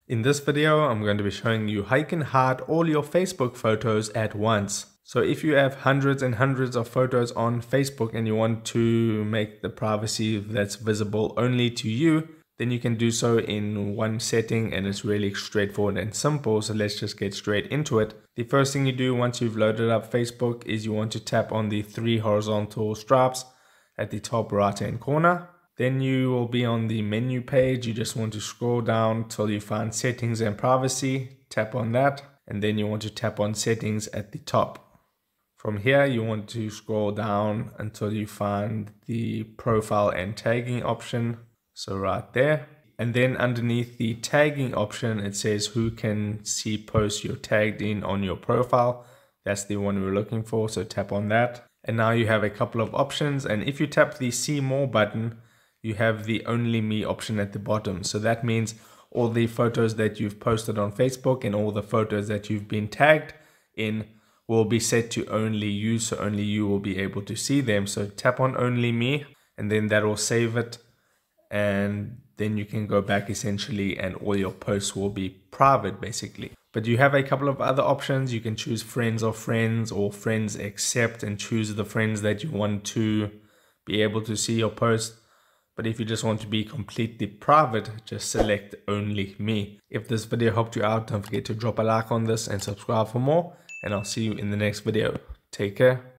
In this video, I'm going to be showing you how you can hide all your Facebook photos at once. So if you have hundreds and hundreds of photos on Facebook and you want to make the privacy that's visible only to you, then you can do so in one setting, and it's really straightforward and simple. So let's just get straight into it. The first thing you do once you've loaded up Facebook is you want to tap on the three horizontal stripes at the top right hand corner. Then you will be on the menu page. You just want to scroll down till you find settings and privacy. Tap on that, and then you want to tap on settings at the top. From here, you want to scroll down until you find the profile and tagging option. So right there. And then underneath the tagging option, it says who can see posts you're tagged in on your profile. That's the one we're looking for. So tap on that. And now you have a couple of options. And if you tap the see more button, you have the only me option at the bottom. So that means all the photos that you've posted on Facebook and all the photos that you've been tagged in will be set to only you. So only you will be able to see them. So tap on only me, and then that will save it. And then you can go back essentially, and all your posts will be private basically. But you have a couple of other options. You can choose friends of friends or friends accept, and choose the friends that you want to be able to see your post. But if you just want to be completely private, just select only me. If this video helped you out, don't forget to drop a like on this and subscribe for more. And I'll see you in the next video. Take care.